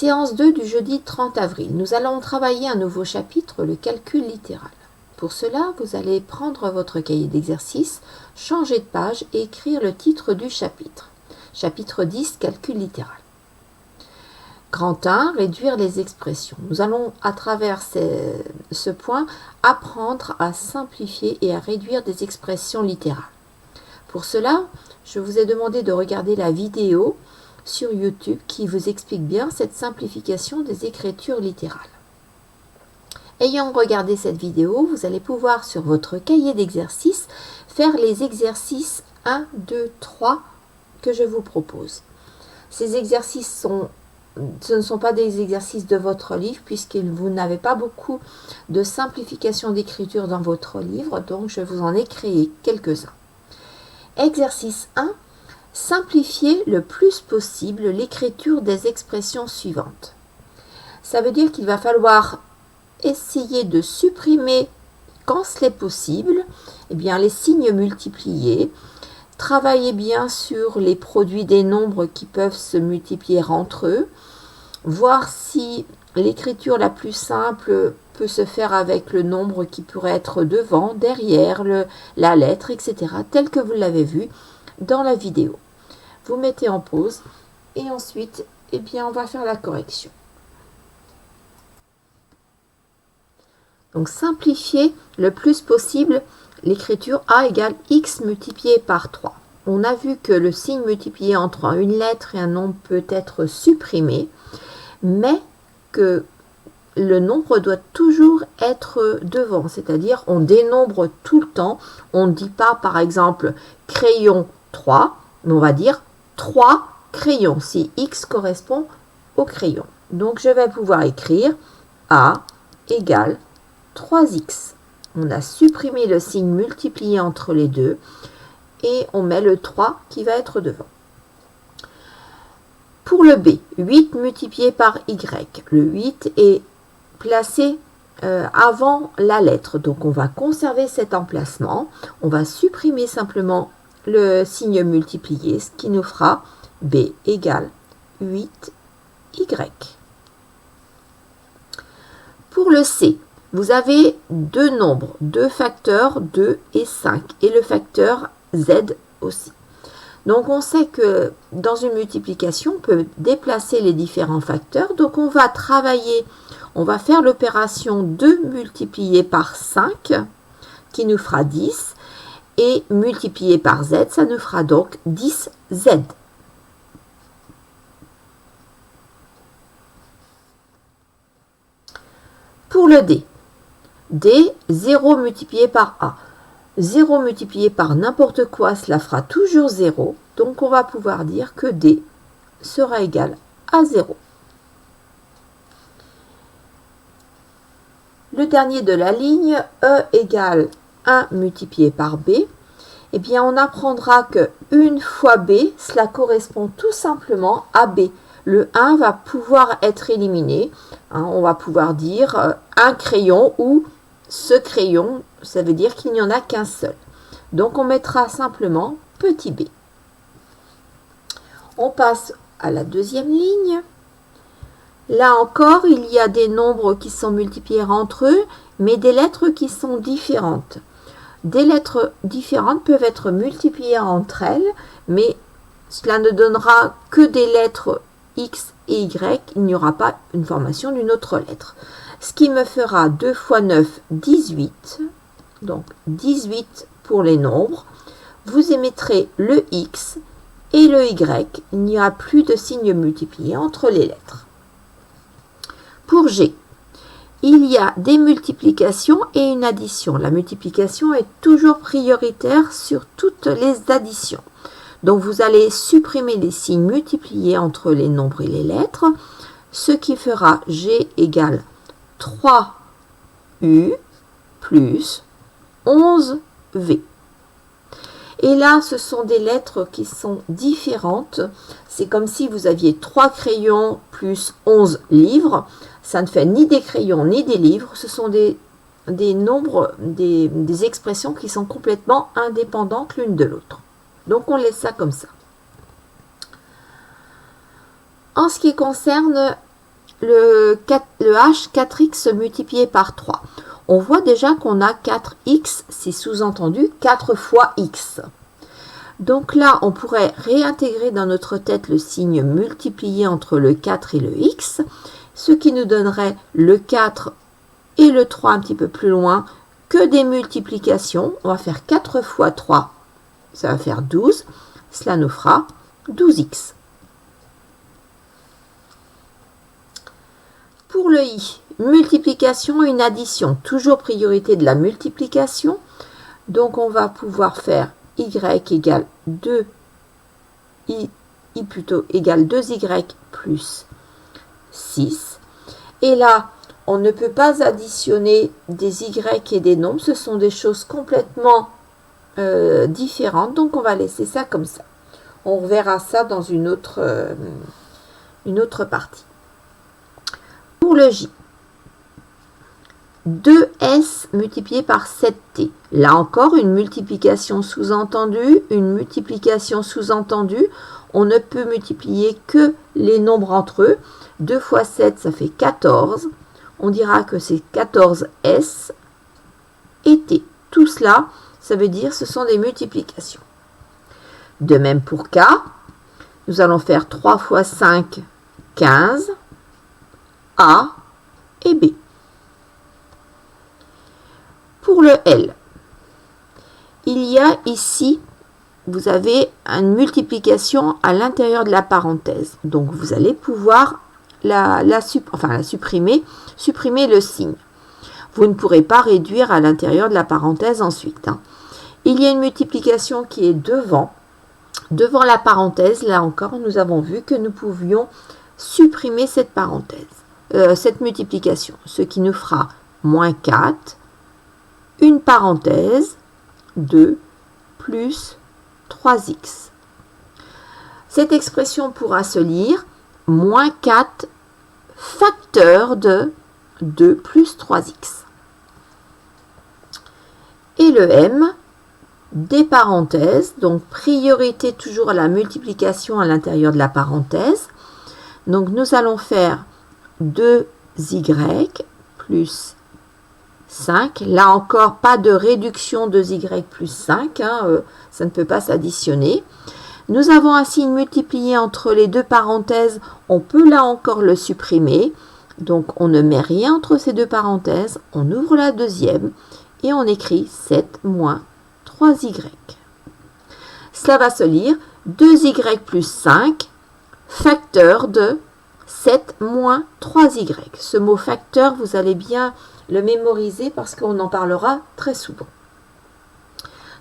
Séance 2 du jeudi 30 avril. Nous allons travailler un nouveau chapitre, le calcul littéral. Pour cela, vous allez prendre votre cahier d'exercice, changer de page et écrire le titre du chapitre. Chapitre 10, calcul littéral. Grand 1, réduire les expressions. Nous allons, à travers ce point, apprendre à simplifier et à réduire des expressions littérales. Pour cela, je vous ai demandé de regarder la vidéo sur YouTube qui vous explique bien cette simplification des écritures littérales. Ayant regardé cette vidéo, vous allez pouvoir sur votre cahier d'exercice faire les exercices 1, 2, 3 que je vous propose. Ces exercices ce ne sont pas des exercices de votre livre puisque vous n'avez pas beaucoup de simplification d'écriture dans votre livre, donc je vous en ai créé quelques-uns. Exercice 1. Simplifier le plus possible l'écriture des expressions suivantes. Ça veut dire qu'il va falloir essayer de supprimer, quand cela est possible, les signes multipliés. Travailler bien sur les produits des nombres qui peuvent se multiplier entre eux. Voir si l'écriture la plus simple peut se faire avec le nombre qui pourrait être devant, derrière, la lettre, etc. tel que vous l'avez vu dans la vidéo. Vous mettez en pause et ensuite, on va faire la correction. Donc, simplifier le plus possible l'écriture A égale X multiplié par 3. On a vu que le signe multiplié entre une lettre et un nombre peut être supprimé, mais que le nombre doit toujours être devant, c'est-à-dire on dénombre tout le temps. On ne dit pas, par exemple, crayon 3, mais on va dire 3 crayons, si X correspond au crayon. Donc, je vais pouvoir écrire A égale 3X. On a supprimé le signe multiplié entre les deux et on met le 3 qui va être devant. Pour le B, 8 multiplié par Y. Le 8 est placé avant la lettre, donc on va conserver cet emplacement. On va supprimer simplement le signe multiplié, ce qui nous fera B égale 8Y. Pour le C, vous avez deux nombres, deux facteurs, 2 et 5, et le facteur Z aussi. Donc, on sait que dans une multiplication, on peut déplacer les différents facteurs. Donc, on va travailler, on va faire l'opération 2 multiplié par 5, qui nous fera 10. Et multiplié par Z, ça nous fera donc 10Z. Pour le D, 0 multiplié par A. 0 multiplié par n'importe quoi, cela fera toujours 0. Donc, on va pouvoir dire que D sera égal à 0. Le dernier de la ligne, E égale 1 multiplié par B. On apprendra que 1 fois B, cela correspond tout simplement à B. Le 1 va pouvoir être éliminé. On va pouvoir dire un crayon ou ce crayon, ça veut dire qu'il n'y en a qu'un seul. Donc, on mettra simplement petit b. On passe à la deuxième ligne. Là encore, il y a des nombres qui sont multipliés entre eux, mais des lettres qui sont différentes. Des lettres différentes peuvent être multipliées entre elles, mais cela ne donnera que des lettres X et Y. Il n'y aura pas une formation d'une autre lettre. Ce qui me fera 2 fois 9, 18. Donc, 18 pour les nombres. Vous émettrez le X et le Y. Il n'y a plus de signes multipliés entre les lettres. Pour G, il y a des multiplications et une addition. La multiplication est toujours prioritaire sur toutes les additions. Donc, vous allez supprimer les signes multipliés entre les nombres et les lettres, ce qui fera G égale 3U plus 11V. Et là, ce sont des lettres qui sont différentes. C'est comme si vous aviez 3 crayons plus 11 livres. Ça ne fait ni des crayons ni des livres. Ce sont des nombres, des expressions qui sont complètement indépendantes l'une de l'autre. Donc, on laisse ça comme ça. En ce qui concerne le h 4x multiplié par 3. On voit déjà qu'on a 4x, c'est sous-entendu 4 fois x. Donc là, on pourrait réintégrer dans notre tête le signe multiplié entre le 4 et le x, ce qui nous donnerait le 4 et le 3 un petit peu plus loin que des multiplications. On va faire 4 fois 3, ça va faire 12. Cela nous fera 12x. Pour le i, multiplication, une addition, toujours priorité de la multiplication. Donc on va pouvoir faire y égale 2, i plutôt égale 2y plus 6. Et là, on ne peut pas additionner des y et des nombres, ce sont des choses complètement différentes, donc on va laisser ça comme ça. On reverra ça dans une autre partie. Pour le j, 2s multiplié par 7t. Là encore, une multiplication sous-entendue, on ne peut multiplier que les nombres entre eux. 2 fois 7, ça fait 14. On dira que c'est 14s et t. Tout cela, ça veut dire ce sont des multiplications. De même pour k, nous allons faire 3 fois 5, 15, a et b. Pour le L, il y a ici, vous avez une multiplication à l'intérieur de la parenthèse. Donc, vous allez pouvoir la supprimer le signe. Vous ne pourrez pas réduire à l'intérieur de la parenthèse ensuite. Il y a une multiplication qui est devant la parenthèse. Là encore, nous avons vu que nous pouvions supprimer cette parenthèse, cette multiplication, ce qui nous fera moins 4, une parenthèse, 2 plus 3x. Cette expression pourra se lire moins 4 facteur de 2 plus 3x. Et le m, des parenthèses, donc priorité toujours à la multiplication à l'intérieur de la parenthèse. Donc nous allons faire 2y plus 5. Là encore, pas de réduction de y plus 5, ça ne peut pas s'additionner. Nous avons un signe multiplié entre les deux parenthèses, on peut là encore le supprimer. Donc on ne met rien entre ces deux parenthèses, on ouvre la deuxième et on écrit 7 moins 3y. Cela va se lire 2y plus 5, facteur de 7 moins 3y. Ce mot facteur, vous allez bien le mémoriser parce qu'on en parlera très souvent.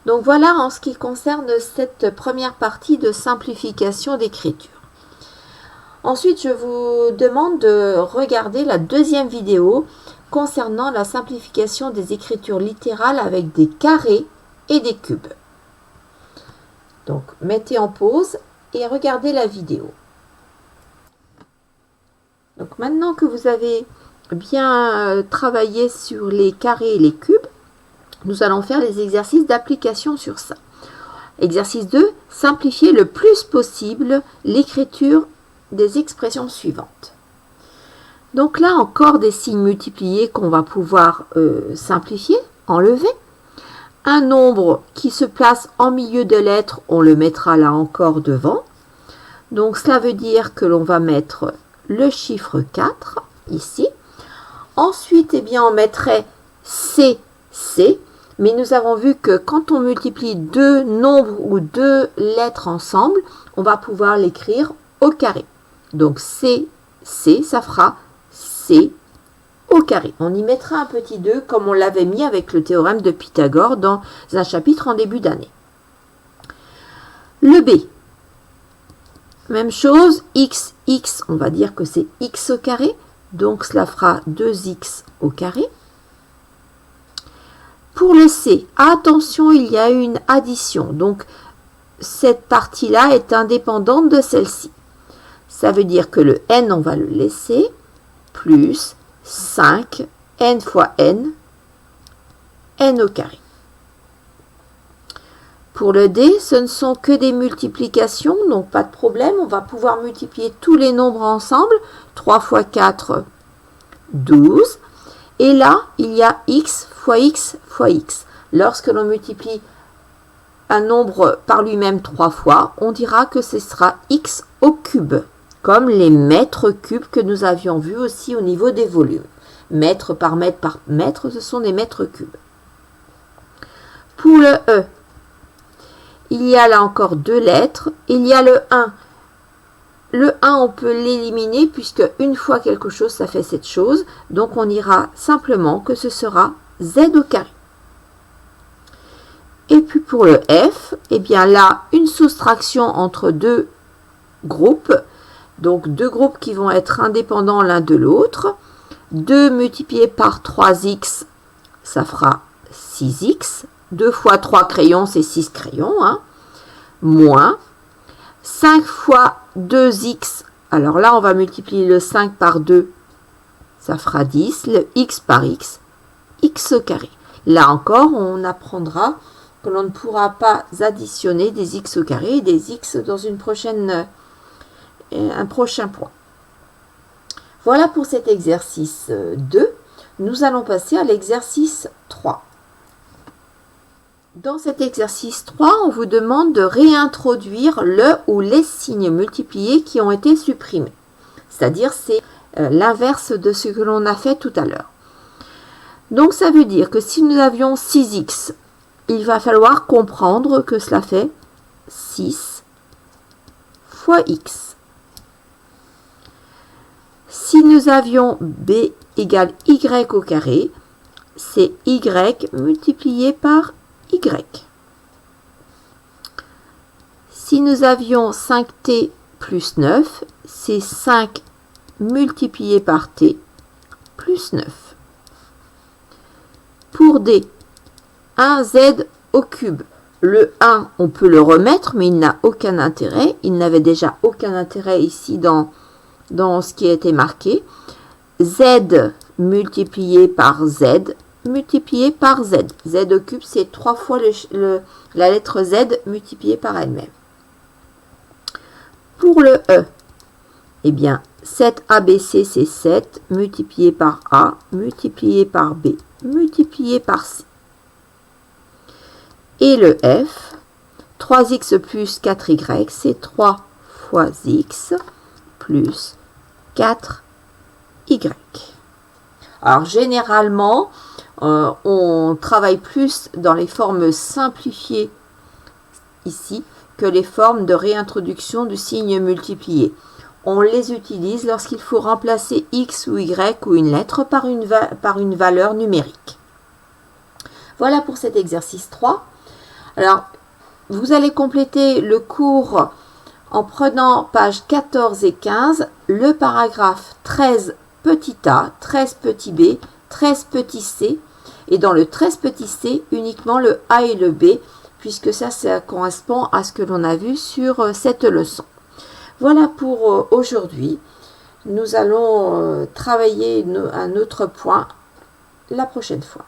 Donc voilà en ce qui concerne cette première partie de simplification d'écriture. Ensuite, je vous demande de regarder la deuxième vidéo concernant la simplification des écritures littérales avec des carrés et des cubes. Donc, mettez en pause et regardez la vidéo. Donc, maintenant que vous avez bien travaillé sur les carrés et les cubes, nous allons faire les exercices d'application sur ça. Exercice 2, simplifier le plus possible l'écriture des expressions suivantes. Donc là encore des signes multipliés qu'on va pouvoir simplifier, enlever. Un nombre qui se place en milieu de lettres, on le mettra là encore devant. Donc cela veut dire que l'on va mettre le chiffre 4 ici. Ensuite, eh bien, on mettrait CC, mais nous avons vu que quand on multiplie deux nombres ou deux lettres ensemble, on va pouvoir l'écrire au carré. Donc CC, ça fera C au carré. On y mettra un petit 2 comme on l'avait mis avec le théorème de Pythagore dans un chapitre en début d'année. Le B. Même chose, x, on va dire que c'est x au carré. Donc, cela fera 2x au carré. Pour le C, attention, il y a une addition. Donc, cette partie-là est indépendante de celle-ci. Ça veut dire que le n, on va le laisser, plus 5, n fois n au carré. Pour le D, ce ne sont que des multiplications, donc pas de problème. On va pouvoir multiplier tous les nombres ensemble. 3 fois 4, 12. Et là, il y a x fois x fois x. Lorsque l'on multiplie un nombre par lui-même 3 fois, on dira que ce sera x au cube, comme les mètres cubes que nous avions vus aussi au niveau des volumes. Mètre par mètre, ce sont des mètres cubes. Pour le E, il y a là encore deux lettres. Il y a le 1. Le 1, on peut l'éliminer puisque une fois quelque chose, ça fait cette chose. Donc, on ira simplement que ce sera z au carré. Et puis pour le F, eh bien là, une soustraction entre deux groupes. Donc, deux groupes qui vont être indépendants l'un de l'autre. 2 multiplié par 3x, ça fera 6x. 2 fois 3 crayons, c'est 6 crayons. Hein. Moins 5 fois 2x. Alors là, on va multiplier le 5 par 2. Ça fera 10. Le x par x, x au carré. Là encore, on apprendra que l'on ne pourra pas additionner des x au carré et des x dans un prochain point. Voilà pour cet exercice 2. Nous allons passer à l'exercice 3. Dans cet exercice 3, on vous demande de réintroduire le ou les signes multipliés qui ont été supprimés. C'est-à-dire, c'est l'inverse de ce que l'on a fait tout à l'heure. Donc, ça veut dire que si nous avions 6x, il va falloir comprendre que cela fait 6 fois x. Si nous avions b égale y au carré, c'est y multiplié par y. Si nous avions 5t plus 9, c'est 5 multiplié par t plus 9. Pour d, 1z au cube. Le 1, on peut le remettre, mais il n'a aucun intérêt. Il n'avait déjà aucun intérêt ici dans ce qui a été marqué. Z multiplié par Z multiplié par Z. Z au cube, c'est 3 fois la lettre Z multipliée par elle-même. Pour le E, eh bien, 7ABC, c'est 7 multiplié par A multiplié par B multiplié par C. Et le F, 3x plus 4y, c'est 3 fois x plus 4y. Alors, généralement, on travaille plus dans les formes simplifiées ici que les formes de réintroduction du signe multiplié. On les utilise lorsqu'il faut remplacer x ou y ou une lettre par une valeur numérique. Voilà pour cet exercice 3. Alors, vous allez compléter le cours en prenant pages 14 et 15, le paragraphe 13 petit a, 13 petit b, 13 petit c, et dans le 13 petit c, uniquement le a et le b, puisque ça correspond à ce que l'on a vu sur cette leçon. Voilà pour aujourd'hui. Nous allons travailler un autre point la prochaine fois.